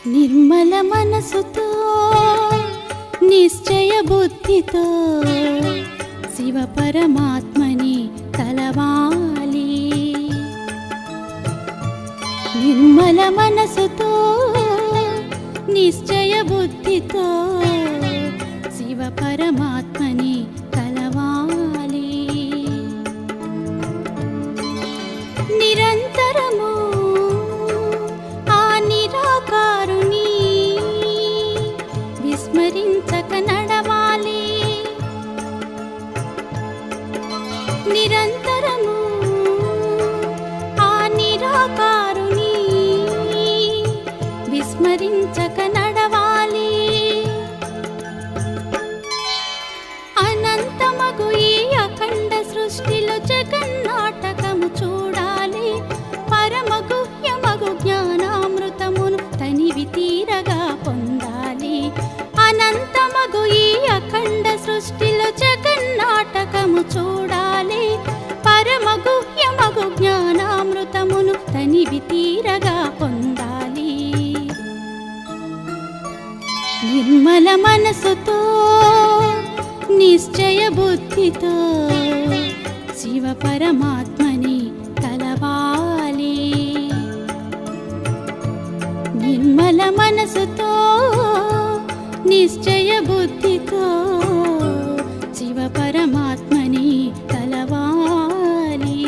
నిర్మల మనసుతో నిశ్చయ బుద్ధితో శివ పరమాత్మని తలవాలి. నిర్మల మనసుతో నిశ్చయ బుద్ధితో శివ పరమాత్మని తలవాలి. నిరంతరము ఆ నిరాకారుని విస్మరించక నడవాలి. నిరంతరము ఆ నిరాకారుని విస్మరించక నడవాలి. అనంతమగు ఈ అఖండ సృష్టిలో జగన్నాటకము చూడాలి. పరమగుహ్యమగు జ్ఞానామృతమును తనివి తీరగా పొందాలి. అనంతమగు ఈ అఖండ సృష్టిలో జగన్నాటకము చూడాలి. పరమగుహ్యమగు జ్ఞానామృతమును తనివి తీరగా పొందాలి. నిర్మల మనసుతో నిశ్చయ బుద్ధితో శివ పరమాత్మని తలవాలి. నిర్మల మనసుతో నిశ్చయ బుద్ధితో శివ పరమాత్మని తలవాలి.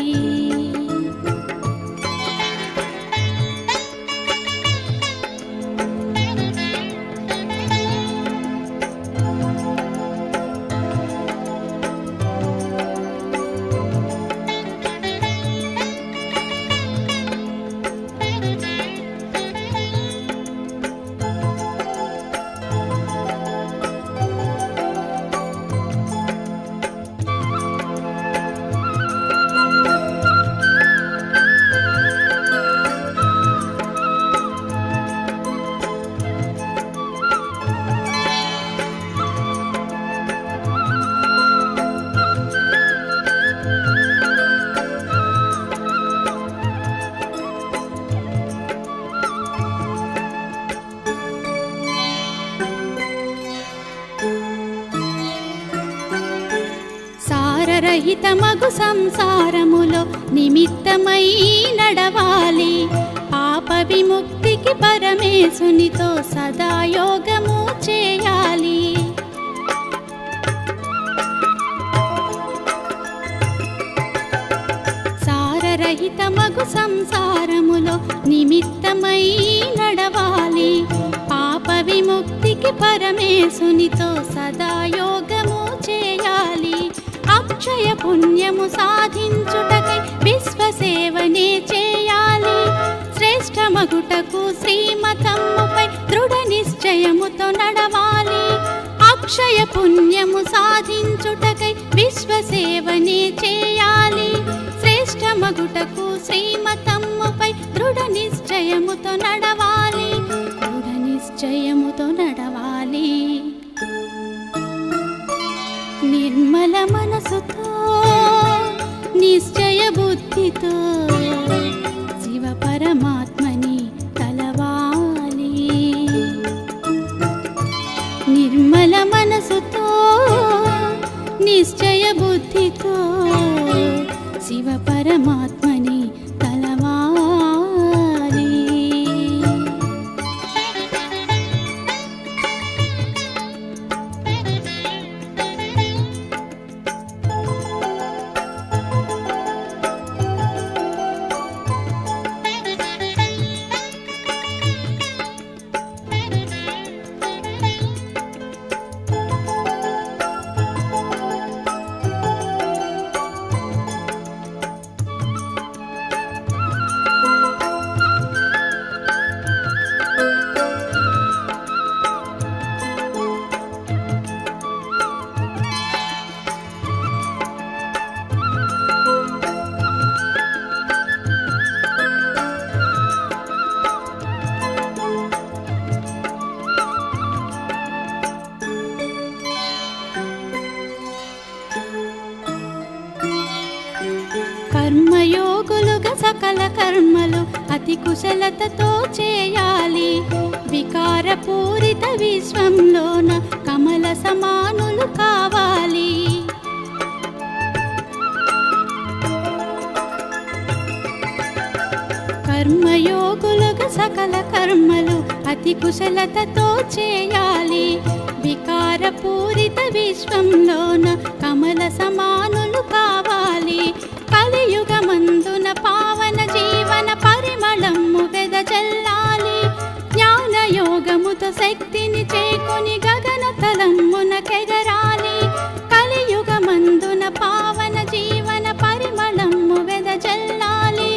రహితమగు సంసారములో నిమిత్తమై నడవాలి. పాప విముక్తికి పరమేశునితో సదా యోగము చేయాలి. సారరహితమగు సంసారములో నిమిత్తమై నడవాలి. పాప విముక్తికి పరమేశునితో సదా యోగము చేయాలి. అక్షయ పుణ్యము సాధించుటకై విశ్వసేవనే చేయాలి. శ్రేష్టమగుటకు శ్రీమతమ్ముపై దృఢ నిశ్చయముతో నడవాలి. అక్షయ పుణ్యము సాధించుటకై విశ్వసేవనే చేయాలి. శ్రేష్టమగుటకు శ్రీమతమ్ముపై దృఢ నిశ్చయముతో నడవాలి. దృఢ నిశ్చయముతో నడవాలి. నిర్మల మనసుతో నిశ్చయ బుద్ధితో శివ పరమాత్మని తలవాలి. నిర్మల మనసుతో నిశ్చయ బుద్ధితో శివ పరమాత్మని తలవాలి. కర్మయోగులుగా సకల కర్మలు అతి కుశలతతో చేయాలి. వికారపూరిత విశ్వంలోన కమల సమానులు కావాలి. కర్మయోగులుగా సకల కర్మలు అతి కుశలతతో చేయాలి. వికారపూరిత విశ్వంలోన కమల సమానులు కావాలి. కలియుగమందున పావన జీవన పరిమళము వెదజల్లాలి. జ్ఞానయోగముతో శక్తిని చేకొని గగన తలమునకెగరాలి. కలియుగమందున పావన జీవన పరిమళము వెదజల్లాలి.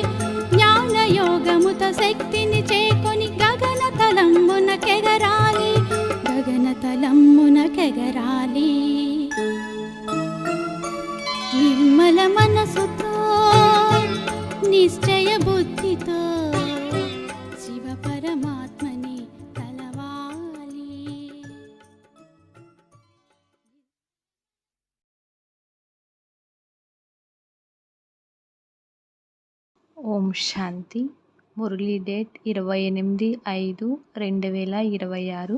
జ్ఞానయోగముతో శక్తిని చేకొని గగన తలమునకెగరాలి. గగన తలమునకెగరాలి. నిర్మల మనసుతో నిశ్చయ బుద్ధితో శివ పరమాత్మని తలవాలి. ఓం శాంతి. మురళీ డేట్ 28/5/2026.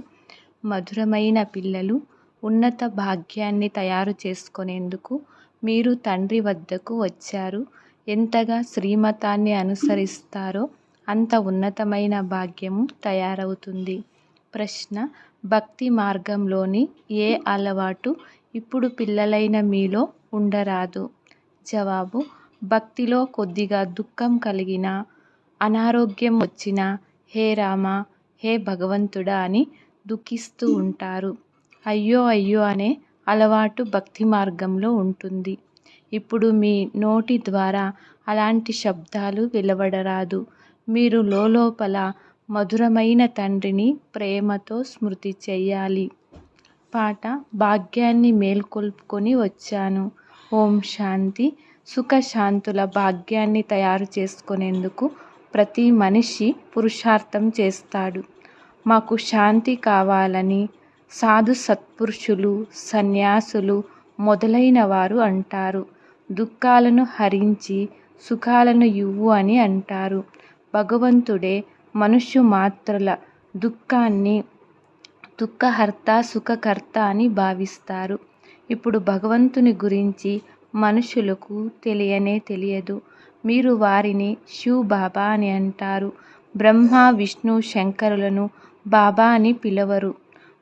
మధురమైన పిల్లలు, ఉన్నత భాగ్యాన్ని తయారు చేసుకునేందుకు మీరు తండ్రి వద్దకు వచ్చారు. ఎంతగా శ్రీమతాన్ని అనుసరిస్తారో అంత ఉన్నతమైన భాగ్యము తయారవుతుంది. ప్రశ్న: భక్తి మార్గంలోని ఏ అలవాటు ఇప్పుడు పిల్లలైన మీలో ఉండరాదు? జవాబు: భక్తిలో కొద్దిగా దుఃఖం కలిగినా, అనారోగ్యం వచ్చినా హే రామా, హే భగవంతుడా అని దుఃఖిస్తూ ఉంటారు. అయ్యో అయ్యో అనే అలవాటు భక్తి మార్గంలో ఉంటుంది. ఇప్పుడు మీ నోటి ద్వారా అలాంటి శబ్దాలు వెలువడరాదు. మీరు లోపల మధురమైన తండ్రిని ప్రేమతో స్మృతి చెయ్యాలి. పాట: భాగ్యాన్ని మేల్కొల్పుకొని వచ్చాను. ఓం శాంతి. సుఖశాంతుల భాగ్యాన్ని తయారు చేసుకునేందుకు ప్రతి మనిషి పురుషార్థం చేస్తాడు. మాకు శాంతి కావాలని సాధు సత్పురుషులు, సన్యాసులు మొదలైన వారు అంటారు. దుఃఖాలను హరించి సుఖాలను ఇవ్వు అని అంటారు. భగవంతుడే మనుష్య మాత్రుల దుఃఖాన్ని దుఃఖహర్త, సుఖకర్త అని భావిస్తారు. ఇప్పుడు భగవంతుని గురించి మనుషులకు తెలియనే తెలియదు. మీరు వారిని శివ్ బాబా అని అంటారు. బ్రహ్మ, విష్ణు, శంకరులను బాబా అని పిలవరు.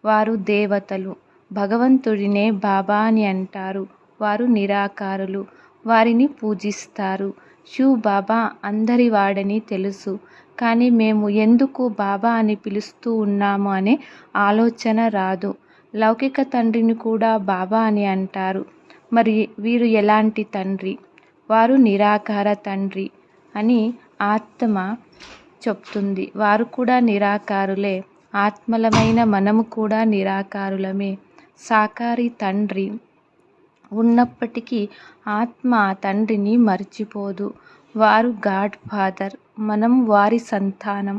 వారు దేవతలు. భగవంతుడినే బాబా అని అంటారు. వారు నిరాకారులు. వారిని పూజిస్తారు. శివ్ బాబా అందరి వాడని తెలుసు. కానీ మేము ఎందుకు బాబా అని పిలుస్తూ ఉన్నాము అనే ఆలోచన రాదు. లౌకిక తండ్రిని కూడా బాబా అని అంటారు. మరి వీరు ఎలాంటి తండ్రి? వారు నిరాకార తండ్రి అని ఆత్మ చెప్తుంది. వారు కూడా నిరాకారులే. ఆత్మలమైన మనము కూడా నిరాకారులమే. సాకారి తండ్రి ఉన్నప్పటికీ ఆత్మ ఆ తండ్రిని మర్చిపోదు. వారు గాడ్ ఫాదర్, మనం వారి సంతానం.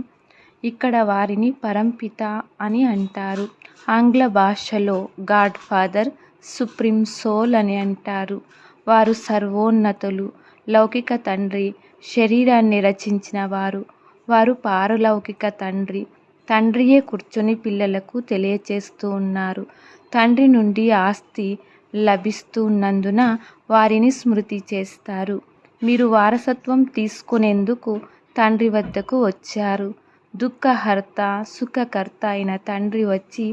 ఇక్కడ వారిని పరంపిత అని అంటారు. ఆంగ్ల భాషలో గాడ్ ఫాదర్, సుప్రీం సోల్ అని అంటారు. వారు సర్వోన్నతులు. లౌకిక తండ్రి శరీరాన్ని రచించిన వారు. వారు పారలౌకిక తండ్రి. తండ్రియే కూర్చొని పిల్లలకు తెలియచేస్తూ ఉన్నారు. తండ్రి నుండి ఆస్తి లభిస్తున్నందున వారిని స్మృతి చేస్తారు. మీరు వారసత్వం తీసుకునేందుకు తండ్రి వద్దకు వచ్చారు. దుఃఖహర్త, సుఖకర్త అయిన తండ్రి వచ్చి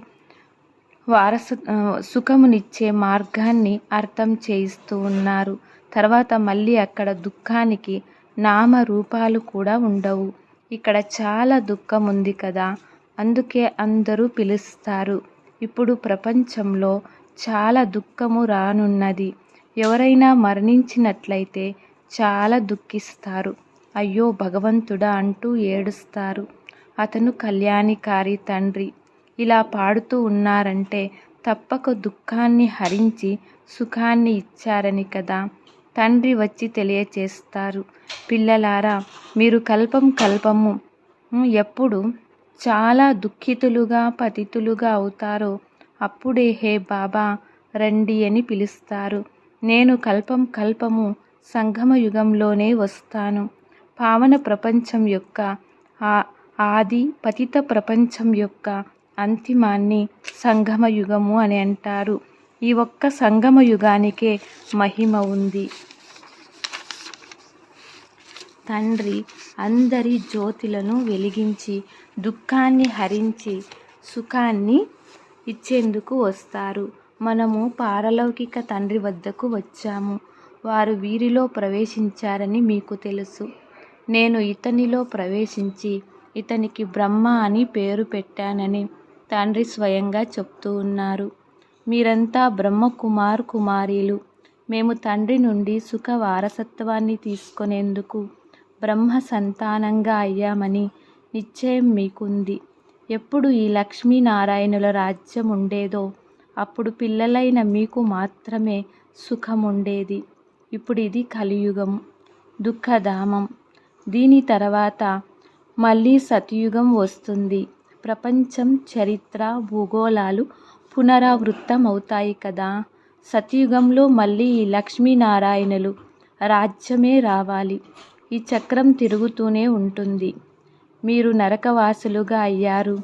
సుఖమునిచ్చే మార్గాన్ని అర్థం చేయిస్తూ ఉన్నారు. తర్వాత మళ్ళీ అక్కడ దుఃఖానికి నామరూపాలు కూడా ఉండవు. ఇక్కడ చాలా దుఃఖం ఉంది కదా, అందుకే అందరూ పిలుస్తారు. ఇప్పుడు ప్రపంచంలో చాలా దుఃఖము రానున్నది. ఎవరైనా మరణించినట్లయితే చాలా దుఃఖిస్తారు. అయ్యో భగవంతుడా అంటూ ఏడుస్తారు. అతను కళ్యాణికారి తండ్రి. ఇలా పాడుతూ ఉన్నారంటే తప్పక దుఃఖాన్ని హరించి సుఖాన్ని ఇచ్చారని కదా. తండ్రి వచ్చి తెలియచేస్తారు. పిల్లలారా, మీరు కల్పము ఎప్పుడు చాలా దుఃఖితులుగా పతితులుగా అవుతారో అప్పుడే హే బాబా రండి అని పిలుస్తారు. నేను కల్పము సంగమ యుగంలోనే వస్తాను. పావన ప్రపంచం యొక్క ఆది, పతిత ప్రపంచం యొక్క అంతిమాన్ని సంగమ యుగము అని అంటారు. ఈ ఒక్క సంగమ యుగానికే మహిమ ఉంది. తండ్రి అందరి జ్యోతులను వెలిగించి దుఃఖాన్ని హరించి సుఖాన్ని ఇచ్చేందుకు వస్తారు. మనము పారలౌకిక తండ్రి వద్దకు వచ్చాము. వారు వీరిలో ప్రవేశించారని మీకు తెలుసు. నేను ఇతనిలో ప్రవేశించి ఇతనికి బ్రహ్మ అని పేరు పెట్టానని తండ్రి స్వయంగా చెప్తూ ఉన్నారు. మీరంతా బ్రహ్మ కుమారీలు. మేము తండ్రి నుండి సుఖ వారసత్వాన్ని తీసుకునేందుకు బ్రహ్మ సంతానంగా అయ్యామని నిశ్చయం మీకుంది. ఎప్పుడు ఈ లక్ష్మీనారాయణుల రాజ్యం ఉండేదో అప్పుడు పిల్లలైన మీకు మాత్రమే సుఖం ఉండేది. ఇప్పుడు ఇది కలియుగం, దుఃఖధామం. దీని తర్వాత మళ్ళీ సతయుగం వస్తుంది. ప్రపంచం, చరిత్ర, భూగోళాలు పునరావృత్తమవుతాయి కదా. సతయుగంలో మళ్ళీ ఈ లక్ష్మీనారాయణులు రాజ్యమే రావాలి. ఈ చక్రం తిరుగుతూనే ఉంటుంది. మీరు నరకవాసులుగా అయ్యారు,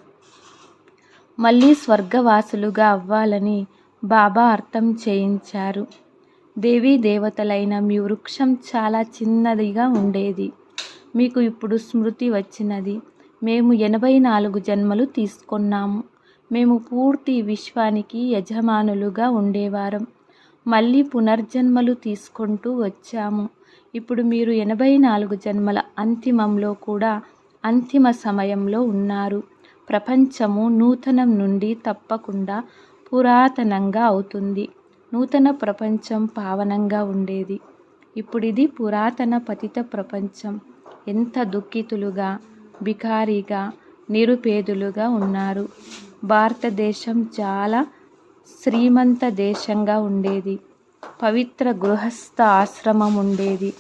మళ్ళీ స్వర్గవాసులుగా అవ్వాలని బాబా అర్థం చేయించారు. దేవీ దేవతలైన మీ వృక్షం చాలా చిన్నదిగా ఉండేది. మీకు ఇప్పుడు స్మృతి వచ్చినది. మేము 84 జన్మలు తీసుకున్నాము. మేము పూర్తి విశ్వానికి యజమానులుగా ఉండేవారం. మళ్ళీ పునర్జన్మలు తీసుకుంటూ వచ్చాము. ఇప్పుడు మీరు 84 జన్మల అంతిమంలో కూడా అంతిమ సమయంలో ఉన్నారు. ప్రపంచము నూతనం నుండి తప్పకుండా పురాతనంగా అవుతుంది. నూతన ప్రపంచం పావనంగా ఉండేది. ఇప్పుడు ఇది పురాతన పతిత ప్రపంచం. ఎంత దుఃఖితులుగా, బికారిగా, నిరుపేదలుగా ఉన్నారు. భారతదేశం చాలా శ్రీమంత దేశంగా ఉండేది. పవిత్ర గృహస్థ ఆశ్రమం ఉండేది.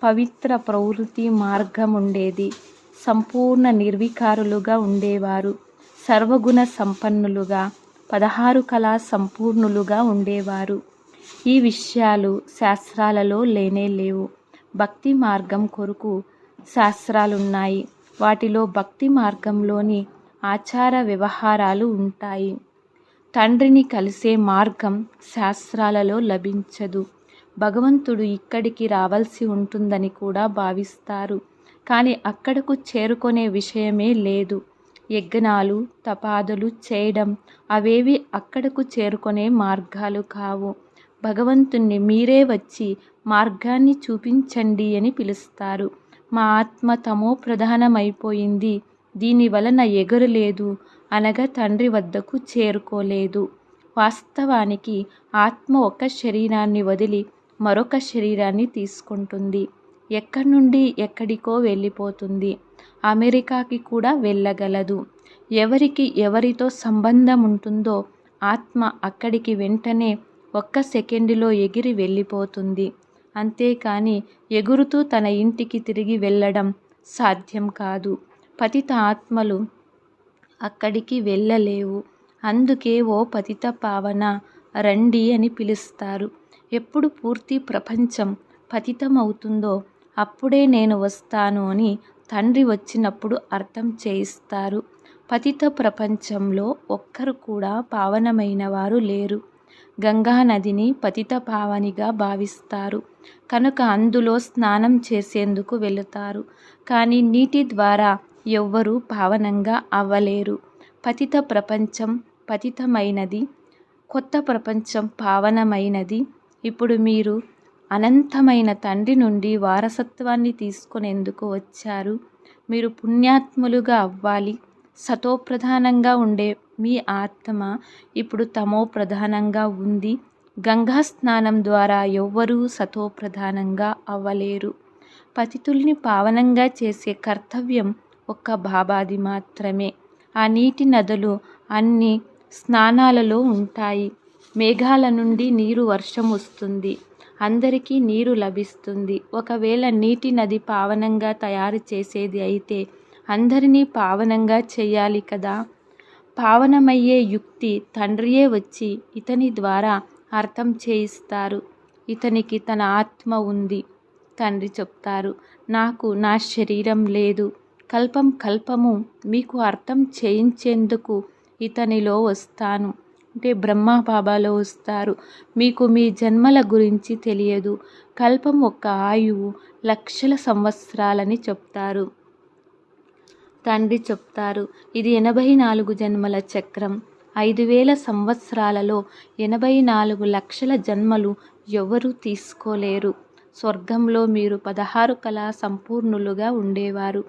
పవిత్ర ప్రవృత్తి మార్గం ఉండేది. సంపూర్ణ నిర్వికారులుగా ఉండేవారు. సర్వగుణ సంపన్నులుగా, 16 కళా సంపూర్ణులుగా ఉండేవారు. ఈ విషయాలు శాస్త్రాలలో లేనే లేవు. భక్తి మార్గం కొరకు శాస్త్రాలున్నాయి. వాటిలో భక్తి మార్గంలోని ఆచార వ్యవహారాలు ఉంటాయి. తండ్రిని కలిసే మార్గం శాస్త్రాలలో లభించదు. భగవంతుడు ఇక్కడికి రావాల్సి ఉంటుందని కూడా భావిస్తారు. కానీ అక్కడకు చేరుకునే విషయమే లేదు. యజ్ఞాలు, తపాదులు చేయడం అవేవి అక్కడకు చేరుకునే మార్గాలు కావు. భగవంతుణ్ణి మీరే వచ్చి మార్గాన్ని చూపించండి అని పిలుస్తారు. మా ఆత్మ తమో ప్రధానమైపోయింది, దీని వలన ఎగరలేదు అనగా తండ్రి వద్దకు చేరుకోలేదు. వాస్తవానికి ఆత్మ ఒక శరీరాన్ని వదిలి మరొక శరీరాన్ని తీసుకుంటుంది. ఎక్కడి నుండి ఎక్కడికో వెళ్ళిపోతుంది. అమెరికాకి కూడా వెళ్ళగలదు. ఎవరికి ఎవరితో సంబంధం ఉంటుందో ఆత్మ అక్కడికి వెంటనే 1 సెకండులో ఎగిరి వెళ్ళిపోతుంది. అంతేకాని ఎగురుతూ తన ఇంటికి తిరిగి వెళ్ళడం సాధ్యం కాదు. పతిత ఆత్మలు అక్కడికి వెళ్ళలేవు. అందుకే ఓ పతిత పావన రండి అని పిలుస్తారు. ఎప్పుడు పూర్తి ప్రపంచం పతితమవుతుందో అప్పుడే నేను వస్తాను అని తండ్రి వచ్చినప్పుడు అర్థం చేయిస్తారు. పతిత ప్రపంచంలో ఒక్కరు కూడా పావనమైన వారు లేరు. గంగా నదిని పతిత పావనిగా భావిస్తారు కనుక అందులో స్నానం చేసేందుకు వెళుతారు. కానీ నీటి ద్వారా ఎవ్వరూ పావనంగా అవ్వలేరు. పతిత ప్రపంచం పతితమైనది, కొత్త ప్రపంచం పావనమైనది. ఇప్పుడు మీరు అనంతమైన తండ్రి నుండి వారసత్వాన్ని తీసుకునేందుకు వచ్చారు. మీరు పుణ్యాత్ములుగా అవ్వాలి. సతోప్రధానంగా ఉండే మీ ఆత్మ ఇప్పుడు తమో ప్రధానంగా ఉంది. గంగా స్నానం ద్వారా ఎవ్వరూ సతోప్రధానంగా అవ్వలేరు. పతితుల్ని పావనంగా చేసే కర్తవ్యం ఒక్క బాబాది మాత్రమే. ఆ నీటి నదులు అన్ని స్నానాలలో ఉంటాయి. మేఘాల నుండి నీరు వర్షం వస్తుంది. అందరికీ నీరు లభిస్తుంది. ఒకవేళ నీటి నది పావనంగా తయారు చేసేది అయితే అందరినీ పావనంగా చేయాలి కదా. పావనమయ్యే యుక్తి తండ్రియే వచ్చి ఇతని ద్వారా అర్థం చేయిస్తారు. ఇతనికి తన ఆత్మ ఉంది. తండ్రి చెప్తారు, నాకు నా శరీరం లేదు. కల్పం కల్పము మీకు అర్థం చేయించేందుకు ఇతనిలో వస్తాను, అంటే బ్రహ్మబాబాలో వస్తారు. మీకు మీ జన్మల గురించి తెలియదు. కల్పం ఒక ఆయువు లక్షల సంవత్సరాలని చెప్తారు. తండ్రి చెప్తారు, ఇది 84 జన్మల చక్రం. 5000 సంవత్సరాలలో 84 లక్షల జన్మలు ఎవరూ తీసుకోలేరు. స్వర్గంలో మీరు 16 కళా సంపూర్ణులుగా ఉండేవారు.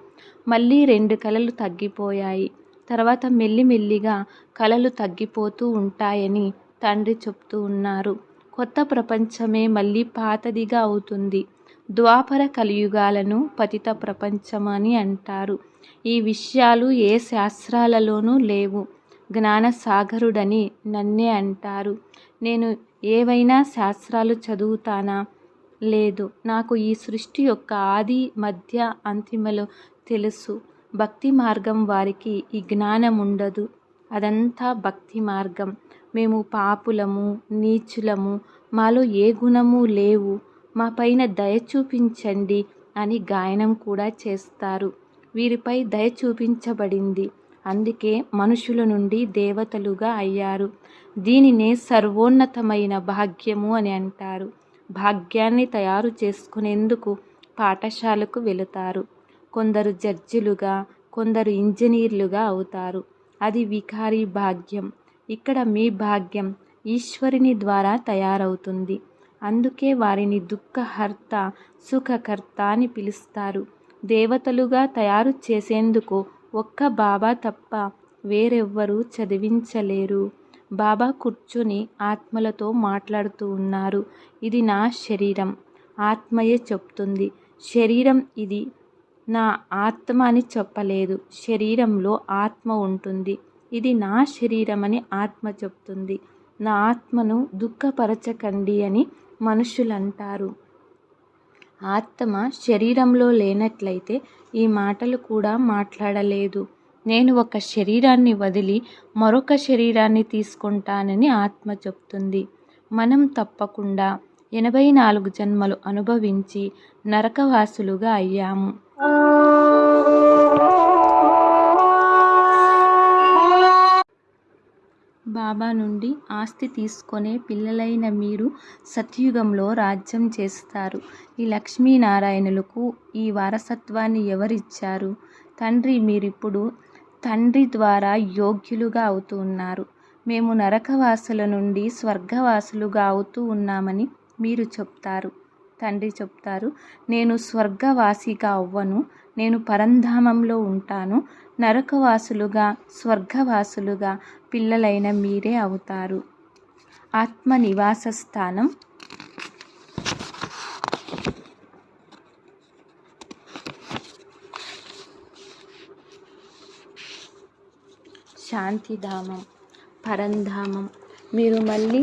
మళ్ళీ 2 కళలు తగ్గిపోయాయి. తర్వాత మెల్లిమెల్లిగా కళలు తగ్గిపోతూ ఉంటాయని తండ్రి చెప్తూ ఉన్నారు. కొత్త ప్రపంచమే మళ్ళీ పాతదిగా అవుతుంది. ద్వాపర కలియుగాలను పతిత ప్రపంచం అని అంటారు. ఈ విషయాలు ఏ శాస్త్రాలలోనూ లేవు. జ్ఞానసాగరుడని నన్నే అంటారు. నేను ఏవైనా శాస్త్రాలు చదువుతానా? లేదు. నాకు ఈ సృష్టి యొక్క ఆది మధ్య అంతిమలు తెలుసు. భక్తి మార్గం వారికి ఈ జ్ఞానం ఉండదు. అదంతా భక్తి మార్గం. మేము పాపులము, నీచులము, మాలో ఏ గుణము లేవు, మా పైన దయ చూపించండి అని గాయనం కూడా చేస్తారు. వీరిపై దయ చూపించబడింది, అందుకే మనుషుల నుండి దేవతలుగా అయ్యారు. దీనినే సర్వోన్నతమైన భాగ్యము అని అంటారు. భాగ్యాన్ని తయారు చేసుకునేందుకు పాఠశాలకు వెళుతారు. కొందరు జడ్జిలుగా, కొందరు ఇంజనీర్లుగా అవుతారు. అది వికారి భాగ్యం. ఇక్కడ మీ భాగ్యం ఈశ్వరుని ద్వారా తయారవుతుంది. అందుకే వారిని దుఃఖహర్త, సుఖకర్త అని పిలుస్తారు. దేవతలుగా తయారు చేసేందుకు ఒక్క బాబా తప్ప వేరెవ్వరూ చదివించలేరు. బాబా కూర్చొని ఆత్మలతో మాట్లాడుతూ ఉన్నారు. ఇది నా శరీరం. ఆత్మయే చెప్తుంది. శరీరం ఇది నా ఆత్మ అని చెప్పలేదు. శరీరంలో ఆత్మ ఉంటుంది. ఇది నా శరీరం అని ఆత్మ చెప్తుంది. నా ఆత్మను దుఃఖపరచకండి అని మనుషులు అంటారు. ఆత్మ శరీరంలో లేనట్లయితే ఈ మాటలు కూడా మాట్లాడలేదు. నేను ఒక శరీరాన్ని వదిలి మరొక శరీరాన్ని తీసుకుంటానని ఆత్మ చెప్తుంది. మనం తప్పకుండా 84 జన్మలు అనుభవించి నరకవాసులుగా అయ్యాము. బాబా నుండి ఆస్తి తీసుకొనే పిల్లలైన మీరు సత్యుగంలో రాజ్యం చేస్తారు. ఈ లక్ష్మీనారాయణులకు ఈ వారసత్వాన్ని ఎవరిచ్చారు? తండ్రి. మీరిప్పుడు తండ్రి ద్వారా యోగ్యులుగా అవుతూ ఉన్నారు. మేము నరకవాసుల నుండి స్వర్గవాసులుగా అవుతూ ఉన్నామని మీరు చెప్తారు. తండ్రి చెప్తారు, నేను స్వర్గవాసిగా అవ్వను. నేను పరంధామంలో ఉంటాను. నరకవాసులుగా, స్వర్గవాసులుగా పిల్లలైన మీరే అవుతారు. ఆత్మ నివాస స్థానం శాంతిధామం, పరంధామం. మీరు మళ్ళీ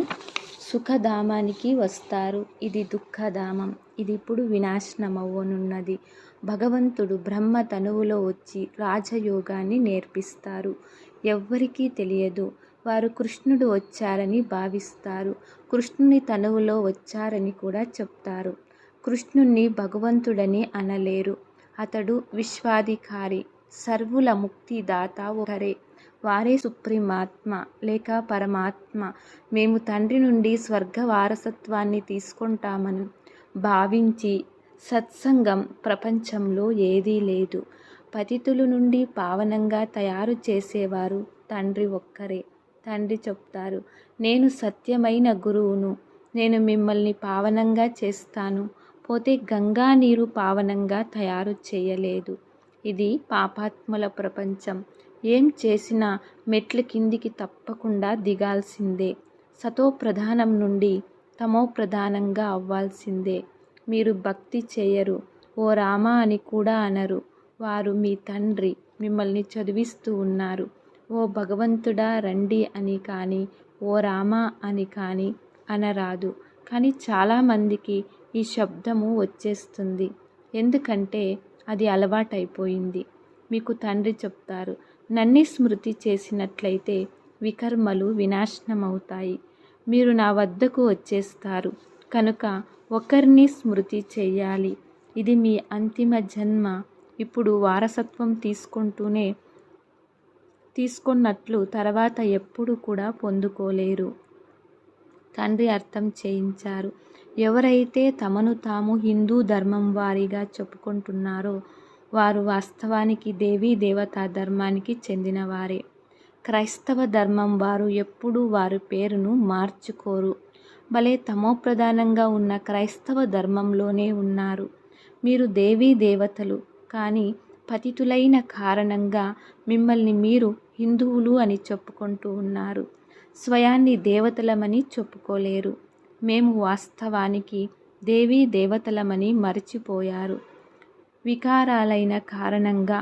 సుఖధామానికి వస్తారు. ఇది దుఃఖధామం. ఇది ఇప్పుడు వినాశనమవ్వనున్నది. భగవంతుడు బ్రహ్మ తనువులో వచ్చి రాజయోగాన్ని నేర్పిస్తారు. ఎవ్వరికీ తెలియదు. వారు కృష్ణుడు వచ్చారని భావిస్తారు. కృష్ణుని తనువులో వచ్చారని కూడా చెప్తారు. కృష్ణుణ్ణి భగవంతుడని అనలేరు. అతడు విశ్వాధికారి. సర్వుల ముక్తిదాత ఒకరే. వారే సుప్రీమాత్మ లేక పరమాత్మ. మేము తండ్రి నుండి స్వర్గ వారసత్వాన్ని తీసుకుంటామని భావించి సత్సంగం ప్రపంచంలో ఏదీ లేదు. పతితుల నుండి పావనంగా తయారు చేసేవారు తండ్రి ఒక్కరే. తండ్రి చెప్తారు, నేను సత్యమైన గురువును. నేను మిమ్మల్ని పావనంగా చేస్తాను. పోతే గంగా నీరు పావనంగా తయారు చేయలేదు. ఇది పాపాత్ముల ప్రపంచం. ఏం చేసినా మెట్లు కిందికి తప్పకుండా దిగాల్సిందే. సతో ప్రధానం నుండి తమో ప్రధానంగా అవ్వాల్సిందే. మీరు భక్తి చేయరు, ఓ రామా అని కూడా అనరు. వారు మీ తండ్రి మిమ్మల్ని చదివిస్తూ ఉన్నారు. ఓ భగవంతుడా రండి అని కానీ, ఓ రామా అని కానీ అనరాదు. కానీ చాలామందికి ఈ శబ్దము వచ్చేస్తుంది. ఎందుకంటే అది అలవాటైపోయింది. మీకు తండ్రి చెప్తారు, నన్ను స్మృతి చేసినట్లయితే వికర్మలు వినాశనమవుతాయి. మీరు నా వద్దకు వచ్చేస్తారు. కనుక ఒకరిని స్మృతి చెయ్యాలి. ఇది మీ అంతిమ జన్మ. ఇప్పుడు వారసత్వం తీసుకున్నట్లు తర్వాత ఎప్పుడు కూడా పొందుకోలేరు. తండ్రి అర్థం చేయించారు. ఎవరైతే తమను తాము హిందూ ధర్మం వారిగా చెప్పుకుంటున్నారో వారు వాస్తవానికి దేవీ దేవతా ధర్మానికి చెందినవారే. క్రైస్తవ ధర్మం వారు ఎప్పుడూ వారి పేరును మార్చుకోరు. భలే తమోప్రధానంగా ఉన్న క్రైస్తవ ధర్మంలోనే ఉన్నారు. మీరు దేవీ దేవతలు కానీ పతితులైన కారణంగా మిమ్మల్ని మీరు హిందువులు అని చెప్పుకుంటూ ఉన్నారు. స్వయాన్ని దేవతలమని చెప్పుకోలేరు. మేము వాస్తవానికి దేవీ దేవతలమని మరచిపోయారు. వికారాలైన కారణంగా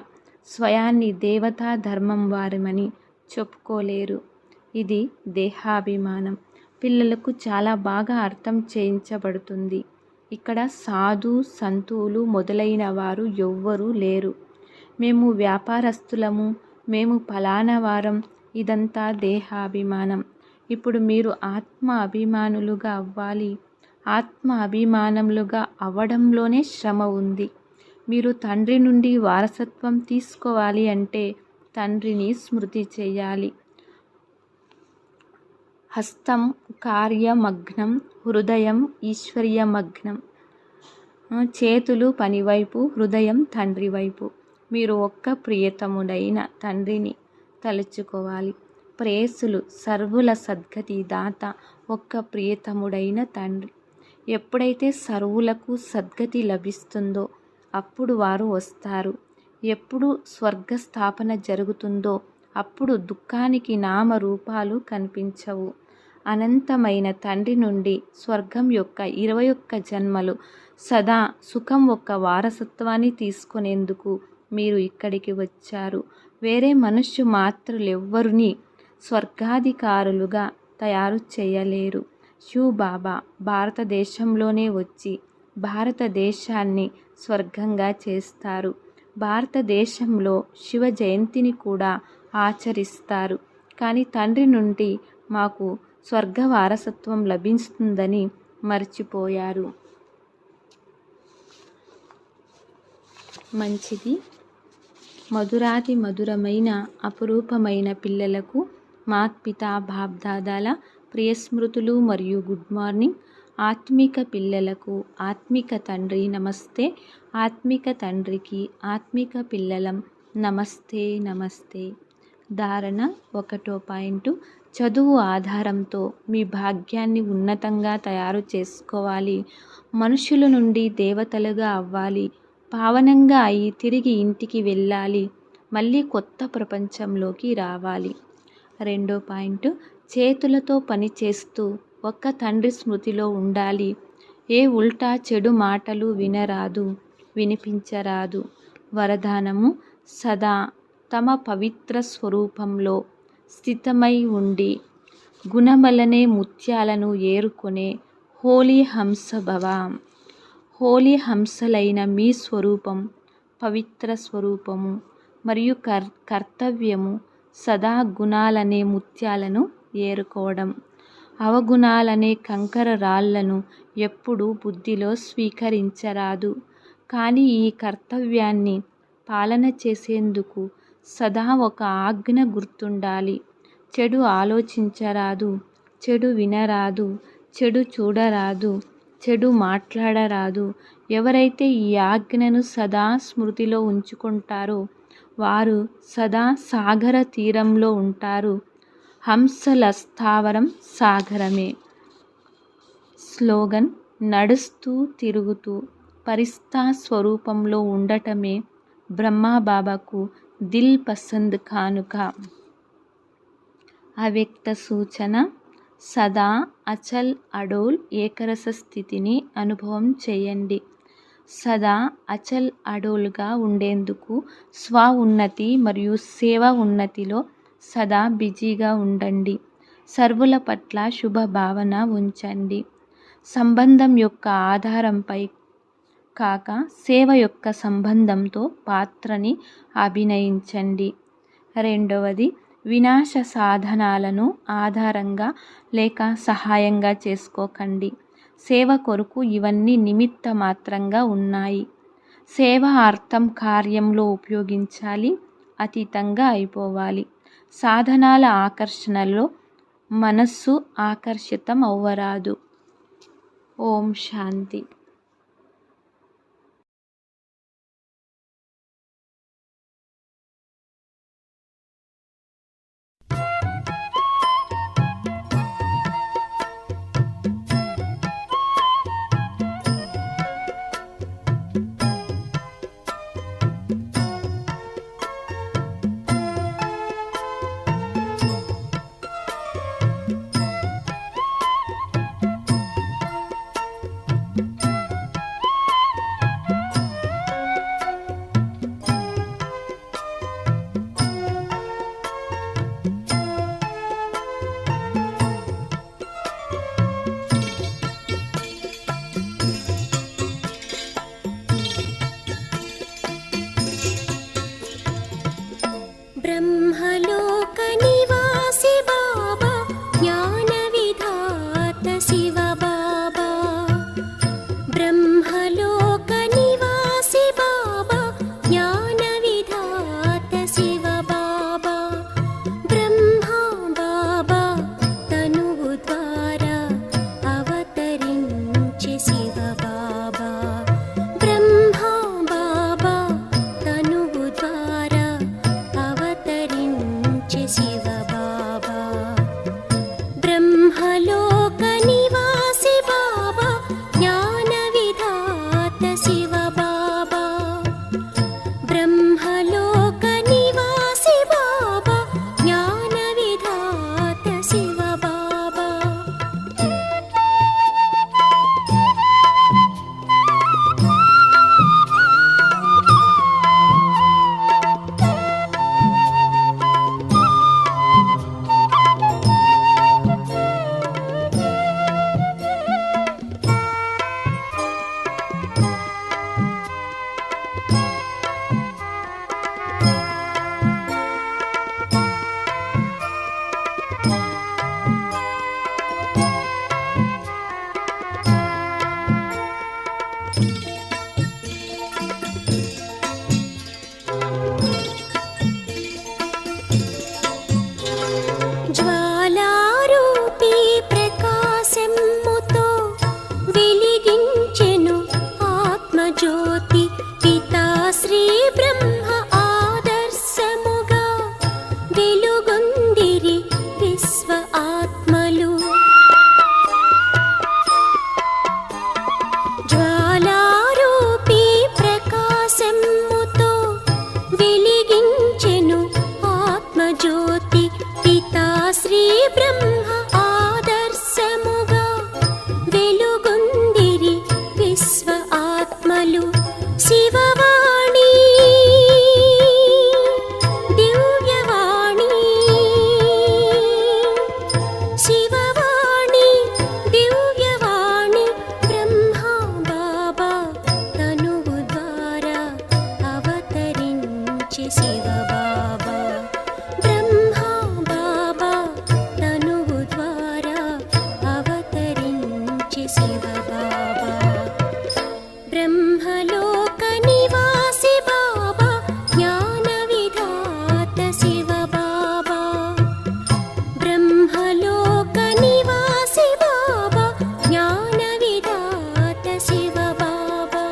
స్వయాన్ని దేవతా ధర్మం వారమని చెప్పుకోలేరు. ఇది దేహాభిమానం. పిల్లలకు చాలా బాగా అర్థం చేయించబడుతుంది. ఇక్కడ సాధు సంతులు మొదలైన వారు ఎవ్వరూ లేరు. మేము వ్యాపారస్తులము, మేము ఫలానా వారం, ఇదంతా దేహాభిమానం. ఇప్పుడు మీరు ఆత్మ అభిమానులుగా అవ్వాలి. ఆత్మ అభిమానులుగా అవ్వడంలోనే శ్రమ ఉంది. మీరు తండ్రి నుండి వారసత్వం తీసుకోవాలి అంటే తండ్రిని స్మృతి చేయాలి. హస్తం కార్యమగ్నం, హృదయం ఈశ్వర్యమగ్నం. చేతులు పనివైపు, హృదయం తండ్రి వైపు. మీరు ఒక్క ప్రియతముడైన తండ్రిని తలుచుకోవాలి. ప్రేయసులు సర్వుల సద్గతి దాత ఒక్క ప్రియతముడైన తండ్రి. ఎప్పుడైతే సర్వులకు సద్గతి లభిస్తుందో అప్పుడు వారు వస్తారు. ఎప్పుడు స్వర్గస్థాపన జరుగుతుందో అప్పుడు దుఃఖానికి నామరూపాలు కనిపించవు. అనంతమైన తండ్రి నుండి స్వర్గం యొక్క 21 జన్మలు సదా సుఖం ఒక్క వారసత్వాన్ని తీసుకునేందుకు మీరు ఇక్కడికి వచ్చారు. వేరే మనుష్య మాత్రులెవ్వరినీ స్వర్గాధికారులుగా తయారు చేయలేరు. శివబాబా భారతదేశంలోనే వచ్చి భారతదేశాన్ని స్వర్గంగా చేస్తారు. భారతదేశంలో శివ జయంతిని కూడా ఆచరిస్తారు. కానీ తండ్రి నుండి మాకు స్వర్గ వారసత్వం లభిస్తుందని మర్చిపోయారు. మంచిది. మధురాతి మధురమైన అపురూపమైన పిల్లలకు మాత్పితా బాప్దాదాల ప్రియస్మృతులు మరియు గుడ్ మార్నింగ్. ఆత్మిక పిల్లలకు ఆత్మిక తండ్రి నమస్తే. ఆత్మిక తండ్రికి ఆత్మిక పిల్లలం నమస్తే నమస్తే. ధారణ 1వ పాయింట్. చదువు ఆధారంతో మీ భాగ్యాన్ని ఉన్నతంగా తయారు చేసుకోవాలి. మనుషుల నుండి దేవతలుగా అవ్వాలి. పావనంగా అయి తిరిగి ఇంటికి వెళ్ళాలి. మళ్ళీ కొత్త ప్రపంచంలోకి రావాలి. 2వ పాయింట్. చేతులతో పని చేస్తూ ఒక్క తండ్రి స్మృతిలో ఉండాలి. ఏ ఉల్టా చెడు మాటలు వినరాదు, వినిపించరాదు. వరదానము. సదా తమ పవిత్ర స్వరూపంలో స్థితమై ఉండి గుణమలనే ముత్యాలను ఏరుకునే హోలీ హంస భవ. హోలీ హంసలైన మీ స్వరూపం పవిత్ర స్వరూపము మరియు కర్తవ్యము సదా గుణాలనే ముత్యాలను ఏరుకోవడం. అవగుణాలనే కంకర రాళ్లను ఎప్పుడూ బుద్ధిలో స్వీకరించరాదు. కానీ ఈ కర్తవ్యాన్ని పాలన చేసేందుకు సదా ఒక ఆజ్ఞ గుర్తుండాలి. చెడు ఆలోచించరాదు, చెడు వినరాదు, చెడు చూడరాదు, చెడు మాట్లాడరాదు. ఎవరైతే ఈ ఆజ్ఞను సదా స్మృతిలో ఉంచుకుంటారో వారు సదా సాగర తీరంలో ఉంటారు. హంసల స్థావరం సాగరమే. స్లోగన్. నడుస్తూ తిరుగుతూ పరిస్థా స్వరూపంలో ఉండటమే బ్రహ్మబాబాకు దిల్ పసంద్ కానుక. అవ్యక్త సూచన. సదా అచల్ అడోల్ ఏకరస స్థితిని అనుభవం చేయండి. సదా అచల్ అడోల్గా ఉండేందుకు స్వ ఉన్నతి మరియు సేవ ఉన్నతిలో సదా బిజీగా ఉండండి. సర్వుల పట్ల శుభ భావన ఉంచండి. సంబంధం యొక్క ఆధారంపై కాక సేవ యొక్క సంబంధంతో పాత్రని అభినయించండి. 2వది. వినాశ సాధనాలను ఆధారంగా లేక సహాయంగా చేసుకోకండి. సేవ కొరకు ఇవన్నీ నిమిత్త మాత్రంగా ఉన్నాయి. సేవ అర్థం కార్యంలో ఉపయోగించాలి, అతీతంగా అయిపోవాలి. సాధనాల ఆకర్షణలో మనస్సు ఆకర్షితం అవ్వరాదు. ఓం శాంతి. ब्रह्मलोक निवासी बाबा ज्ञान विधात शिव बाबा। ब्रह्मलोक निवासी बाबा ज्ञान विधात शिव बाबा। ब्रह्मा बाबा तनुవు ద్వారా అవతరించే శివ బాబా। బ్రహ్మా బాబా తనువు ద్వారా అవతరించే శివ బాబా। బ్రహ్మలోక నివాసి బాబా జ్ఞాన విధాత శివ బాబా। బ్రహ్మలోక నివాసి బాబా జ్ఞాన విధాత శివ బాబా। జ్వాలారూపీ ప్రకాశముతో వెలిగించెను ఆత్మజ్యోతి పితా శ్రీ బ్రహ్మ ఆదర్శముగా వెలుగొందిరి విశ్వ ఆత్మలు। జ్వాలారూపీ ప్రకాశముతో వెలిగించెను ఆత్మజ్యోతి పితా శ్రీ బ్రహ్మ ఆదర్శముగా వెలుగొందిరి విశ్వ ఆత్మలు। శివవాణి దివ్యవాణి శివవాణి దివ్యవాణి బ్రహ్మా బాబా తనువు ద్వారా అవతరించే శివ బాబా। బ్రహ్మా బాబా తనువు ద్వారా అవతరించే శివ బాబా। బ్రహ్మలోక నివాసి బాబా జ్ఞాన విధాత శివ బాబా। బ్రహ్మలోక నివాసి బాబా జ్ఞాన విధాత శివ బాబా।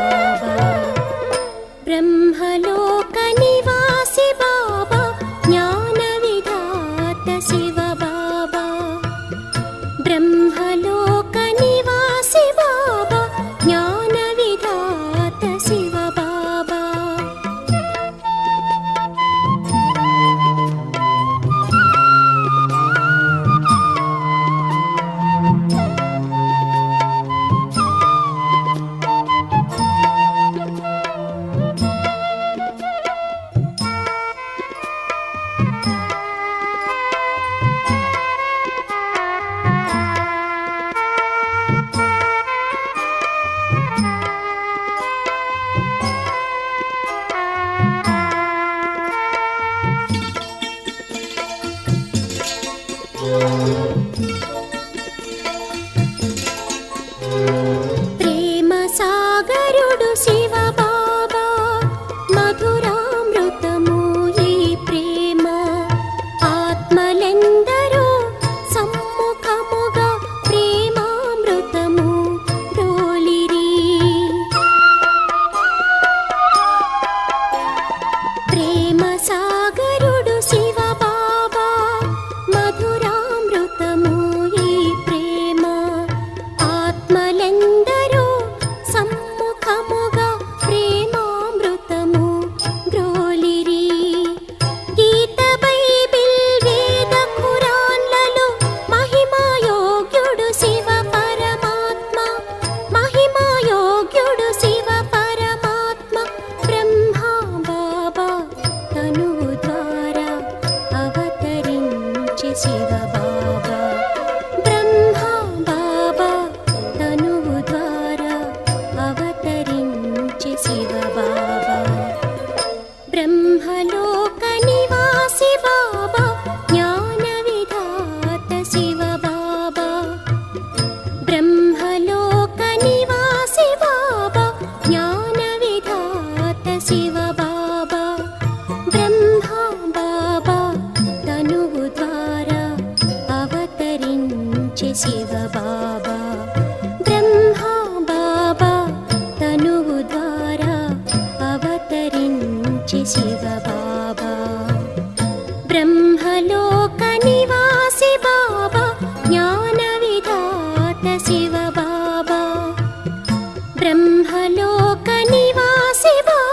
బాబా బ్రహ్మలోక నివాసి బాబా జ్ఞాన విధాత శివ బాబా బ్రహ్మలోక నివాసి బాబా జ్ఞాన విధాత శివ బాబా ప్రేమ సాగరుడు శివ బాబా మధురామృతము ఈ ప్రేమ ఆత్మలెందరూ సమ్ముఖముగా ప్రేమామృతము డోలిరి ప్రేమ సాగరుడు శివ బాబా మధురామృతము ఈ ప్రేమ ఆత్మలెందరూ సమ్ముఖముగా ప్రేమామృతము గ్రోలిరి గీత బైబిల్ వేద ఖురాన్లలో మహిమాయోగ్యుడు శివ పరమాత్మ మహిమాయోగ్యుడు శివ పరమాత్మ బ్రహ్మ బాబా తనువు ద్వారా అవతరించే శివ బాబా బ్రహ్మ బాబా తనువు ద్వారా అవతరించే శివ బాబా బ్రహ్మలోక నివాసి బాబా జ్ఞాన విధాత శివ బాబా బ్రహ్మలోక నివాసి బాబా జ్ఞాన విధాత శివ బాబా బ్రహ్మ బాబా తనువు ద్వారా అవతరించే శివ బాబా బ్రహ్మ బాబా తనువు ద్వారా అవతరించే శివ బాబా బ్రహ్మలోక నివాసి బాబా జ్ఞాన విధాత శివ బాబా బ్రహ్మలోక నివాసి బాబా